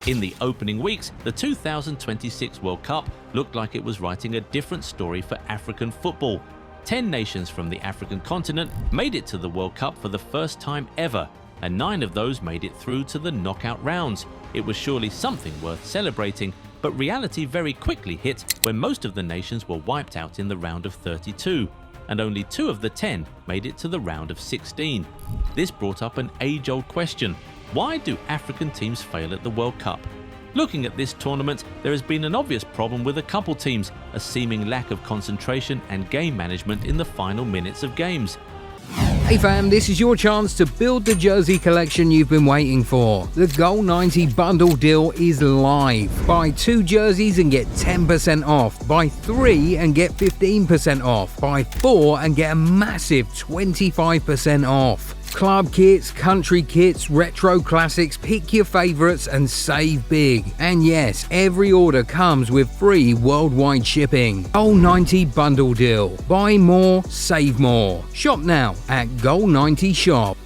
In the opening weeks, the 2026 World Cup looked like it was writing a different story for African football. 10 nations from the African continent made it to the World Cup for the first time ever, and 9 of those made it through to the knockout rounds. It was surely something worth celebrating, but reality very quickly hit when most of the nations were wiped out in the round of 32, and only 2 of the 10 made it to the round of 16. This brought up an age-old question: why do African teams fail at the World Cup? Looking at this tournament, there has been an obvious problem with a couple teams, a seeming lack of concentration and game management in the final minutes of games. Hey fam, this is your chance to build the jersey collection you've been waiting for. The Goal90 bundle deal is live. Buy 2 jerseys and get 10% off. Buy 3 and get 15% off. Buy 4 and get a massive 25% off. Club kits, country kits, retro classics, pick your favourites and save big. And yes, every order comes with free worldwide shipping. Goal90 bundle deal. Buy more, save more. Shop now at Goal90 Shop.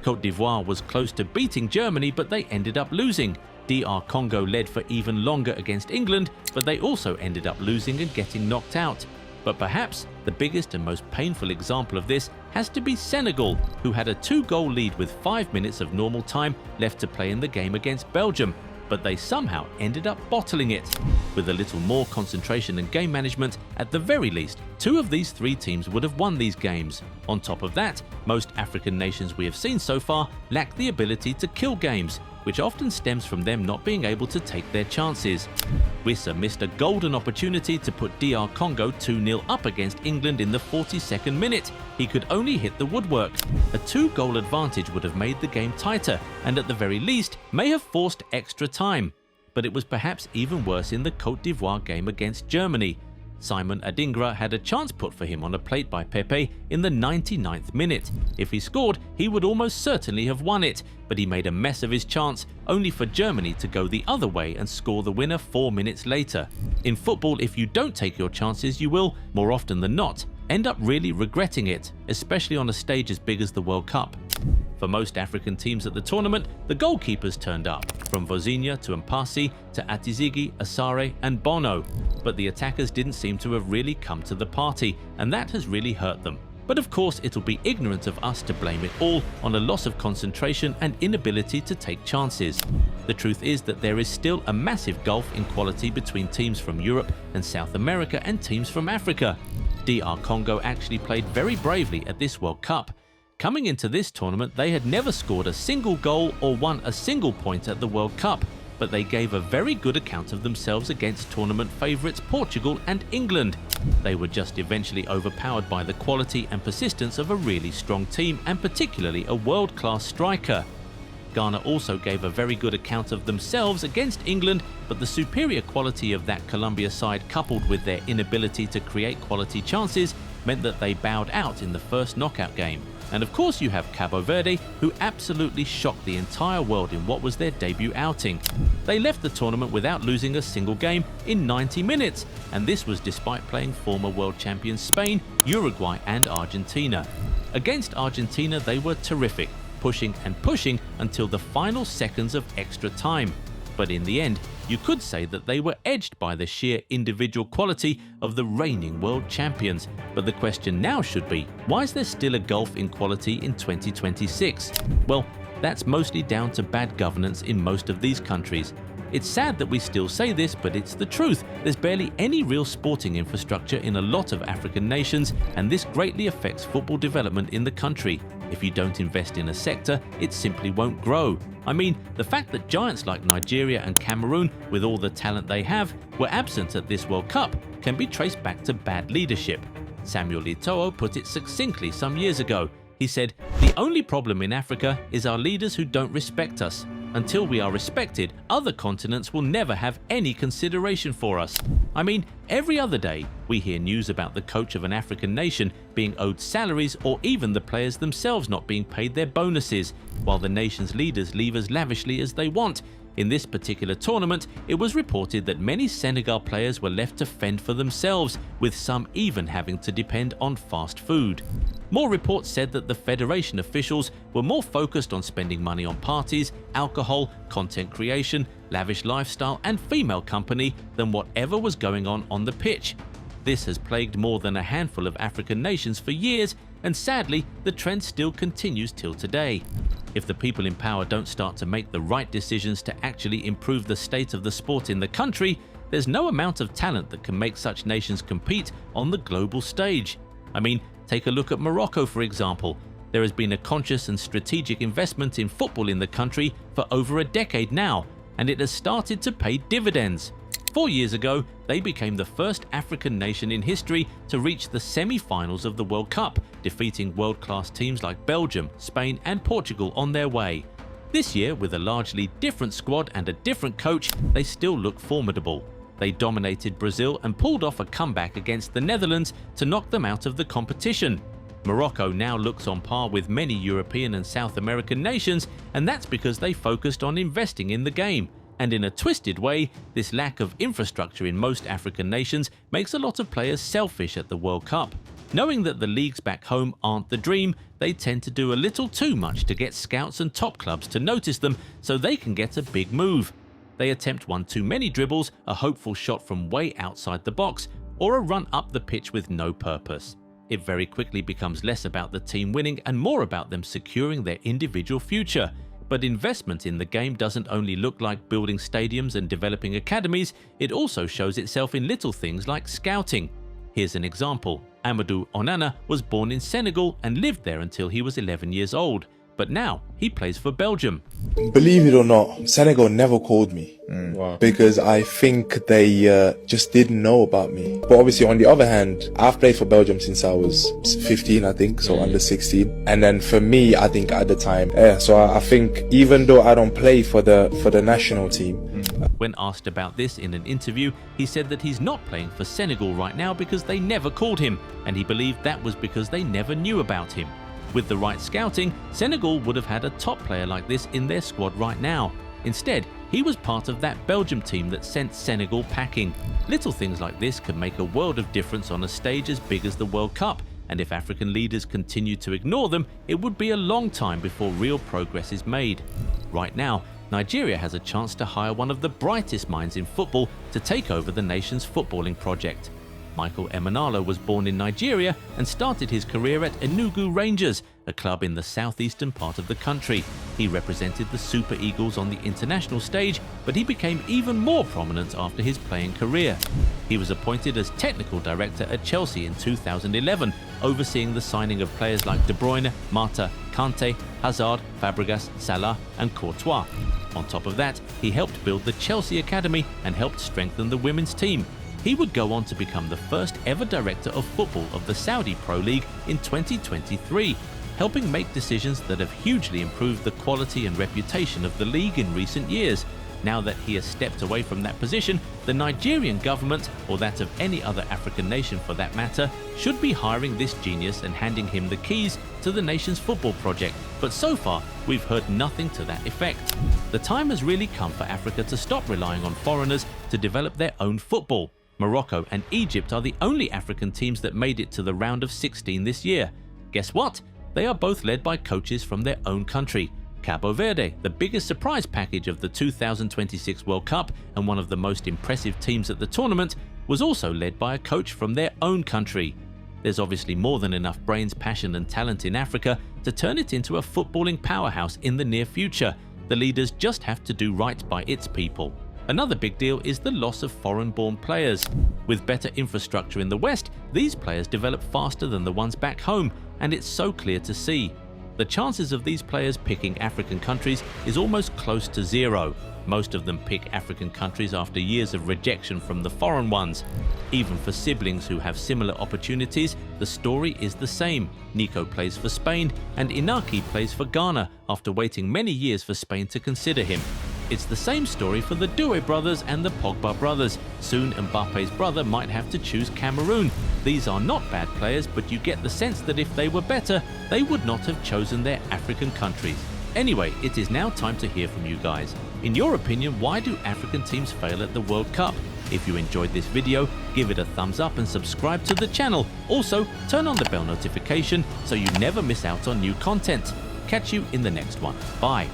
Côte d'Ivoire was close to beating Germany, but they ended up losing. DR Congo led for even longer against England, but they also ended up losing and getting knocked out. But perhaps the biggest and most painful example of this has to be Senegal, who had a 2-goal lead with 5 minutes of normal time left to play in the game against Belgium, but they somehow ended up bottling it. With a little more concentration and game management, at the very least, 2 of these 3 teams would have won these games. On top of that, most African nations we have seen so far lack the ability to kill games, which often stems from them not being able to take their chances. Wissa missed a golden opportunity to put DR Congo 2-0 up against England in the 42nd minute. He could only hit the woodwork. A 2-goal advantage would have made the game tighter and at the very least may have forced extra time. But it was perhaps even worse in the Côte d'Ivoire game against Germany. Simon Adingra had a chance put for him on a plate by Pepe in the 99th minute. If he scored, he would almost certainly have won it, but he made a mess of his chance, only for Germany to go the other way and score the winner 4 minutes later. In football, if you don't take your chances, you will, more often than not, end up really regretting it, especially on a stage as big as the World Cup. For most African teams at the tournament, the goalkeepers turned up, from Vozinha to Mpasi to Atizigi, Asare and Bono, but the attackers didn't seem to have really come to the party, and that has really hurt them. But of course, it'll be ignorant of us to blame it all on a loss of concentration and inability to take chances. The truth is that there is still a massive gulf in quality between teams from Europe and South America and teams from Africa. DR Congo actually played very bravely at this World Cup. Coming into this tournament, they had never scored a single goal or won a single point at the World Cup, but they gave a very good account of themselves against tournament favourites Portugal and England. They were just eventually overpowered by the quality and persistence of a really strong team, and particularly a world-class striker. Ghana also gave a very good account of themselves against England, but the superior quality of that Colombia side, coupled with their inability to create quality chances, meant that they bowed out in the first knockout game. And of course you have Cabo Verde, who absolutely shocked the entire world in what was their debut outing. They left the tournament without losing a single game in 90 minutes, and this was despite playing former world champions Spain, Uruguay and Argentina. Against Argentina they were terrific, pushing and pushing until the final seconds of extra time. But in the end, you could say that they were edged by the sheer individual quality of the reigning world champions. But the question now should be, why is there still a gulf in quality in 2026? Well, that's mostly down to bad governance in most of these countries. It's sad that we still say this, but it's the truth. There's barely any real sporting infrastructure in a lot of African nations, and this greatly affects football development in the country. If you don't invest in a sector, it simply won't grow. I mean, the fact that giants like Nigeria and Cameroon, with all the talent they have, were absent at this World Cup can be traced back to bad leadership. Samuel Eto'o put it succinctly some years ago. He said, "The only problem in Africa is our leaders who don't respect us. Until we are respected, other continents will never have any consideration for us." I mean, every other day we hear news about the coach of an African nation being owed salaries, or even the players themselves not being paid their bonuses, while the nation's leaders leave as lavishly as they want. In this particular tournament, it was reported that many Senegal players were left to fend for themselves, with some even having to depend on fast food. More reports said that the federation officials were more focused on spending money on parties, alcohol, content creation, lavish lifestyle and female company than whatever was going on the pitch. This has plagued more than a handful of African nations for years, and sadly, the trend still continues till today. If the people in power don't start to make the right decisions to actually improve the state of the sport in the country, there's no amount of talent that can make such nations compete on the global stage. I mean, take a look at Morocco, for example. There has been a conscious and strategic investment in football in the country for over a decade now, and it has started to pay dividends. 4 years ago, they became the first African nation in history to reach the semi-finals of the World Cup, defeating world-class teams like Belgium, Spain and Portugal on their way. This year, with a largely different squad and a different coach, they still look formidable. They dominated Brazil and pulled off a comeback against the Netherlands to knock them out of the competition. Morocco now looks on par with many European and South American nations, and that's because they focused on investing in the game. And in a twisted way, this lack of infrastructure in most African nations makes a lot of players selfish at the World Cup. Knowing that the leagues back home aren't the dream, they tend to do a little too much to get scouts and top clubs to notice them so they can get a big move. They attempt one too many dribbles, a hopeful shot from way outside the box, or a run up the pitch with no purpose. It very quickly becomes less about the team winning and more about them securing their individual future. But investment in the game doesn't only look like building stadiums and developing academies, it also shows itself in little things like scouting. Here's an example. Amadou Onana was born in Senegal and lived there until he was 11 years old. But now he plays for Belgium. Believe it or not, Senegal never called me because I think they just didn't know about me. But obviously, on the other hand, I've played for Belgium since I was 15, I think, so under 16. And then for me, I think at the time, so I think even though I don't play for the national team. When asked about this in an interview, he said that he's not playing for Senegal right now because they never called him, and he believed that was because they never knew about him. With the right scouting, Senegal would have had a top player like this in their squad right now. Instead, he was part of that Belgium team that sent Senegal packing. Little things like this can make a world of difference on a stage as big as the World Cup, and if African leaders continue to ignore them, it would be a long time before real progress is made. Right now, Nigeria has a chance to hire one of the brightest minds in football to take over the nation's footballing project. Michael Emenalo was born in Nigeria and started his career at Enugu Rangers, a club in the southeastern part of the country. He represented the Super Eagles on the international stage, but he became even more prominent after his playing career. He was appointed as technical director at Chelsea in 2011, overseeing the signing of players like De Bruyne, Mata, Kante, Hazard, Fabregas, Salah and Courtois. On top of that, he helped build the Chelsea Academy and helped strengthen the women's team. He would go on to become the first ever director of football of the Saudi Pro League in 2023, helping make decisions that have hugely improved the quality and reputation of the league in recent years. Now that he has stepped away from that position, the Nigerian government, or that of any other African nation for that matter, should be hiring this genius and handing him the keys to the nation's football project. But so far, we've heard nothing to that effect. The time has really come for Africa to stop relying on foreigners to develop their own football. Morocco and Egypt are the only African teams that made it to the round of 16 this year. Guess what? They are both led by coaches from their own country. Cabo Verde, the biggest surprise package of the 2026 World Cup and one of the most impressive teams at the tournament, was also led by a coach from their own country. There's obviously more than enough brains, passion and talent in Africa to turn it into a footballing powerhouse in the near future. The leaders just have to do right by its people. Another big deal is the loss of foreign-born players. With better infrastructure in the West, these players develop faster than the ones back home, and it's so clear to see. The chances of these players picking African countries is almost close to zero. Most of them pick African countries after years of rejection from the foreign ones. Even for siblings who have similar opportunities, the story is the same. Nico plays for Spain, and Inaki plays for Ghana after waiting many years for Spain to consider him. It's the same story for the Doué brothers and the Pogba brothers. Soon Mbappe's brother might have to choose Cameroon. These are not bad players, but you get the sense that if they were better, they would not have chosen their African countries. Anyway, it is now time to hear from you guys. In your opinion, why do African teams fail at the World Cup? If you enjoyed this video, give it a thumbs up and subscribe to the channel. Also, turn on the bell notification so you never miss out on new content. Catch you in the next one. Bye.